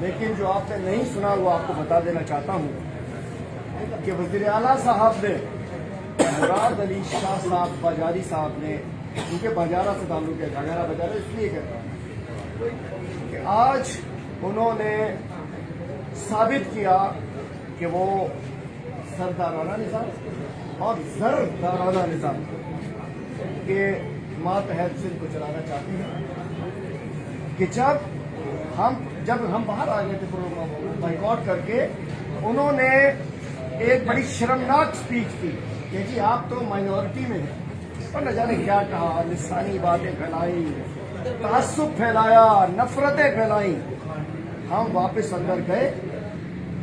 لیکن جو آپ نے نہیں سنا وہ آپ کو بتا دینا چاہتا ہوں کہ وزیر اعلیٰ صاحب نے مراد علی شاہ صاحب بازاری صاحب نے، کیونکہ بازارہ سے تعلق ہے، گھاگرا بازارہ اس لیے کہتا ہوں کہ آج انہوں نے ثابت کیا کہ وہ سردارانہ نظام اور زردارانہ نظام کے ماتحت سندھ کو چلانا چاہتے ہیں کہ جب ہم باہر آ گئے تھے پروگرام کو بائیکاٹ کر کے، انہوں نے ایک بڑی شرمناک سپیچ کی کہ جی آپ تو مائنورٹی میں ہیں، اور نہ جانے کیا کہا، لسانی باتیں پھیلائی، تعصب پھیلایا، نفرتیں پھیلائیں۔ ہم واپس اندر گئے،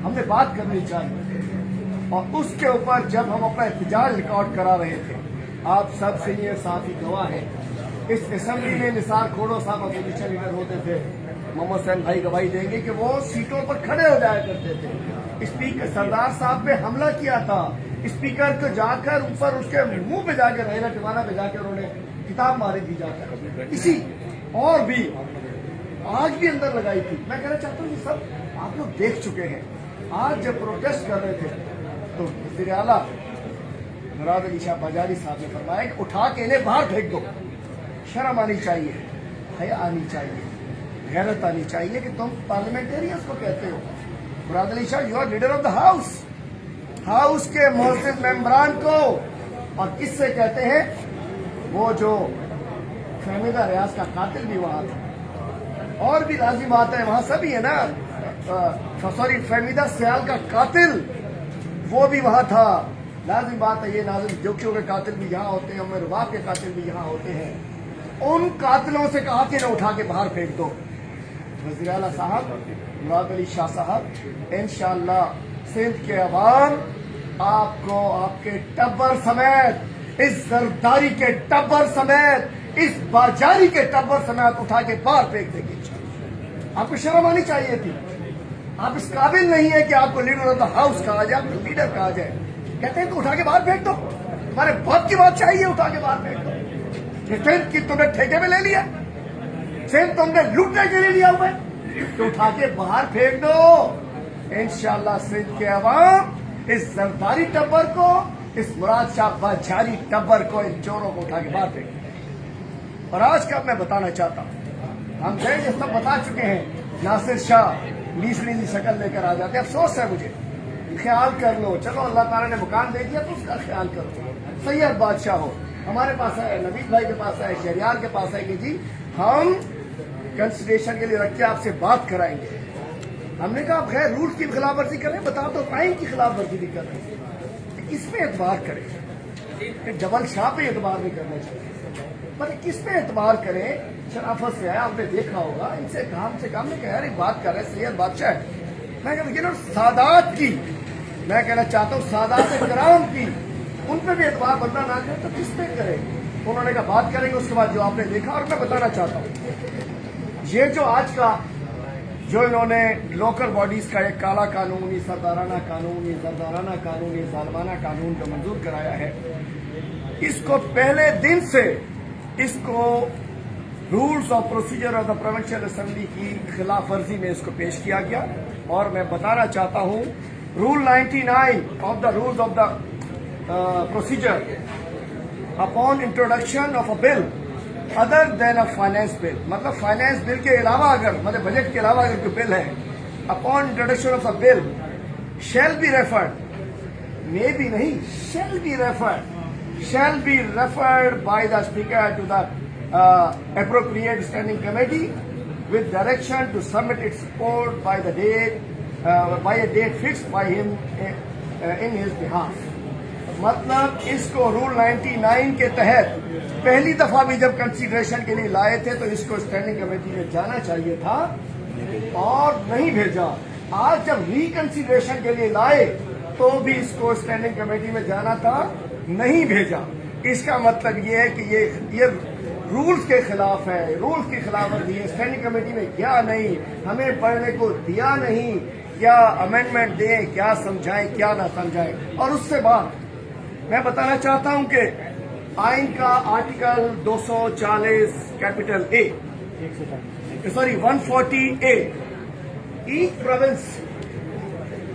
ہم نے بات کرنی چاہیے، اور اس کے اوپر جب ہم اپنا احتجاج ریکارڈ کرا رہے تھے، آپ سب سینئر صحافی گواہ ہیں، اس اسمبلی میں نثار کھوڑو صاحب اپوزیشن لیڈر ہوتے تھے، محمد حسین بھائی گواہی دیں گے کہ وہ سیٹوں پر کھڑے ہو جایا کرتے تھے۔ اسپیکر سردار صاحب پہ حملہ کیا تھا، اسپیکر کو جا کر اوپر اس کے منہ پہ جا کے ریلا ٹمانا پہ جا کے انہوں نے کتاب ماری دی جا کر، اسی اور بھی آج بھی اندر لگائی تھی۔ میں کہنا چاہتا ہوں یہ سب آپ لوگ دیکھ چکے ہیں۔ آج جب پروٹیسٹ کر رہے تھے تو وزیر اعلیٰ مراد علی شاہ بازاری صاحب نے فرمایا کہ اٹھا کے انہیں باہر پھینک دو۔ شرم آنی چاہیے، حیا آنی چاہیے، غیرت آنی چاہیے کہ تم پارلیمنٹیرینز کو کہتے ہو۔ Murad Ali Shah you are leader of the house کے معزز ممبران کو، اور کس سے کہتے ہیں؟ وہ جو فہمیدہ ریاض کا قاتل بھی وہاں تھا، اور بھی لازم بات ہے وہاں سبھی ہے نا، سوری فہمیدہ سیال کا قاتل وہ بھی وہاں تھا۔ لازم بات ہے یہ ناظم جوکیوں کے قاتل بھی یہاں ہوتے ہیں، عمر رباب کے قاتل بھی یہاں ہوتے ہیں۔ ان قاتلوں سے کہا کہ انہیں اٹھا کے باہر پھینک دو۔ وزیر اعلیٰ صاحب مراد علی شاہ صاحب، انشاءاللہ سندھ کے عوام آپ کو آپ کے ٹبر سمیت، اس زرداری کے ٹبر سمیت، اس باجاری کے ٹبر سمیت اٹھا کے باہر پھینک دیں گے۔ آپ کو شرم آنی چاہیے تھی۔ آپ اس قابل نہیں ہے کہ آپ کو لیڈر آف دا ہاؤس کہا جائے، آپ کو لیڈر کہا جائے۔ کہتے ہیں کہ اٹھا کے باہر پھینک دو، تمہارے باپ کی بات چاہیے، اٹھا کے باہر پھینک دو۔ سندھ کی تم نے ٹھیکے میں لے لیا، سندھ تم نے لوٹنے کے لیے لیا ہوا ہے، تو اٹھا کے باہر پھینک دو۔ انشاءاللہ سندھ کے عوام اس زرداری ٹبر کو، اس مراد شاہ بازاری ٹبر کو، ان چوروں کو اٹھا کے باہر پھینک دو۔ اور آج کا میں بتانا چاہتا ہوں، ہم یہ سب بتا چکے ہیں، ناصر شاہ لیسڑی سی شکل لے کر آ جاتے ہیں۔ افسوس ہے مجھے، خیال کر لو، چلو اللہ تعالیٰ نے مکان دے دیا تو اس کا خیال کرو۔ سید بادشاہ ہو، ہمارے پاس ہے، نوید بھائی کے پاس ہے، شہریار کے پاس ہے کہ جی ہم کنسیڈریشن کے لیے رکھ کے آپ سے بات کرائیں گے۔ ہم نے کہا آپ غیر رولز کی خلاف ورزی کریں، بتا تو آئین کی خلاف ورزی بھی کر رہے ہیں، کس پہ اعتبار کریں؟ کہ ڈبل شاہ پہ اعتبار نہیں کرنا چاہیے، پر کس پہ اعتبار کریں؟ شرافت سے ہے، آپ نے دیکھا ہوگا، ان سے کام سے کام نے کہا یار ایک بات کر رہے ہیں سید بادشاہ ہے۔ میں کہتا ہوں سادات کی، میں کہنا چاہتا ہوں سادات کرام کی، ان پہ بھی اعتبار بندہ نہ کرے تو کس پہ کرے؟ انہوں نے کہا بات کریں گے، اس کے بعد جو آپ نے دیکھا۔ اور میں بتانا چاہتا ہوں یہ جو آج کا جو انہوں نے لوکل باڈیز کا ایک کالا قانون، سردارانہ قانون، زردارانہ قانون، ظالمانہ قانون جو منظور کرایا ہے، اس کو پہلے دن سے اس کو rules of procedure of the provincial assembly کی خلاف ورزی میں اس کو پیش کیا گیا۔ اور میں بتانا چاہتا ہوں rule 99 of the rules of the procedure upon introduction of a bill other than a finance bill، مطلب فائنانس بل کے علاوہ اگر، مطلب بجٹ کے علاوہ اگر کوئی بل ہے، upon introduction of a bill shall be referred، may be نہیں، shall be referred by the speaker to the appropriate standing committee with direction to submit its report by a date fixed by him in his behalf۔ مطلب اس کو role 99 کے تحت پہلی دفعہ بھی جب consideration کے لیے لائے تھے تو اس کو اسٹینڈنگ کمیٹی میں جانا چاہیے تھا اور نہیں بھیجا۔ آج جب ری کنسیڈریشن کے لیے لائے تو بھی اس کو اسٹینڈنگ کمیٹی میں جانا تھا، نہیں بھیجا۔ اس کا مطلب یہ ہے کہ یہ رولز کے خلاف ہے، رولز کی خلاف ورزی ہے۔ اسٹینڈنگ کمیٹی میں کیا نہیں، ہمیں پڑھنے کو دیا نہیں، کیا امینڈمنٹ دیں، کیا سمجھائیں، کیا نہ سمجھائیں۔ اور اس سے بعد میں بتانا چاہتا ہوں کہ آئین کا article 240 capital A, sorry 140A each province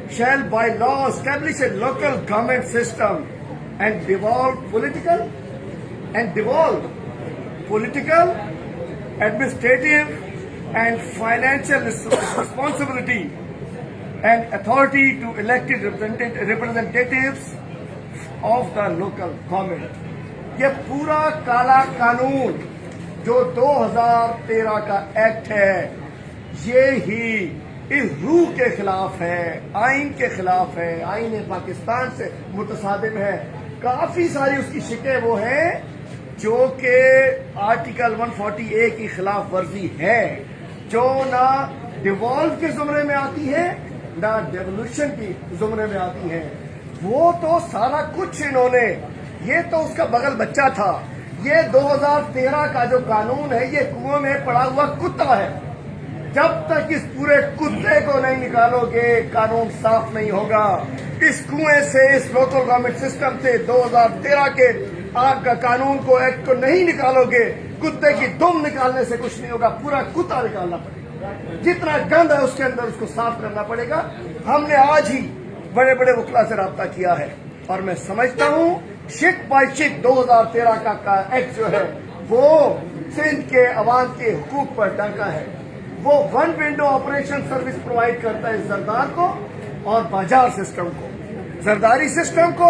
shall by law establish a local government system and devolve political, administrative and financial responsibility and authority to elected representatives of the local government. یہ پورا کالا قانون جو 2013 کا act ہے یہ ہی اس روح کے خلاف ہے، آئین کے خلاف ہے، آئین پاکستان سے متصادم ہے. کافی ساری اس کی شکیں وہ ہیں جو کہ آرٹیکل 140A کی خلاف ورزی ہے، جو نہ ڈیوالو کے زمرے میں آتی ہے نہ ڈیولوشن کی زمرے میں آتی ہے. وہ تو سارا کچھ انہوں نے، یہ تو اس کا بغل بچہ تھا. یہ 2013 کا جو قانون ہے یہ کنویں میں پڑا ہوا کتا ہے. جب تک اس پورے کتے کو نہیں نکالو گے قانون صاف نہیں ہوگا. اس کنویں سے، اس لوکل گورنمنٹ سسٹم سے 2013 کے آپ کا قانون کو، ایکٹ کو نہیں نکالو گے، کتے کی دم نکالنے سے کچھ نہیں ہوگا. پورا کتا نکالنا پڑے گا. جتنا گند ہے اس کے اندر اس کو صاف کرنا پڑے گا. ہم نے آج ہی بڑے بڑے وکلا سے رابطہ کیا ہے اور میں سمجھتا ہوں شک بائی شک 2013 کا ایکٹ جو ہے وہ سندھ کے عوام کے حقوق پر ڈاکہ ہے. وہ one window operation service provide کرتا ہے زردار کو اور بازار سسٹم کو. زرداری سسٹم کو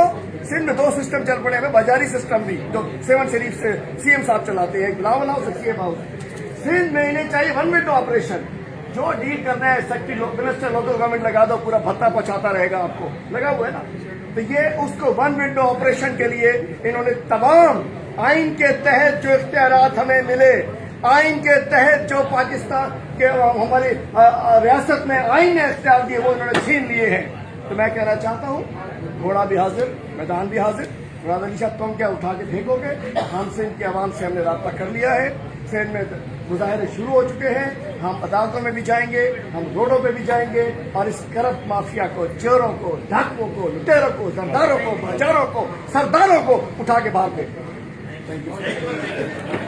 سندھ میں 2 سسٹم چل پڑے ہیں، بازاری سسٹم بھی جو 7 شریف سے سی ایم صاحب چلاتے ہیں، بلاول ہاؤس سے سی ایم ہاؤس. سندھ میں انہیں چاہیے ون ونڈو آپریشن. جو ڈیل کرنا ہے سیکٹری منسٹر لوکل گورنمنٹ لگا دو، پورا بھتہ پہنچاتا رہے گا، آپ کو لگا ہوا ہے نا. تو یہ اس کو ون ونڈو آپریشن کے لیے انہوں نے تمام آئین کے تحت جو اختیارات ہمیں ملے، آئین کے تحت جو پاکستان کے ہماری ریاست میں آئین نے اختیار دیے وہ انہوں نے چھین لیے ہیں. تو میں کہنا چاہتا ہوں گھوڑا بھی حاضر، میدان بھی حاضر. مراد علی شاہ تم کیا اٹھا کے پھینکو گے؟ ہم سندھ کے عوام سے ہم نے رابطہ کر لیا ہے. سندھ میں مظاہرے شروع ہو چکے ہیں. ہم عدالتوں میں بھی جائیں گے، ہم روڈوں پہ بھی جائیں گے اور اس کرپٹ مافیا کو، چوروں کو، ڈاکوؤں کو، لٹیروں کو، زرداروں کو، بازاروں کو، سرداروں کو اٹھا کے باہر پھینکیں. Thank you.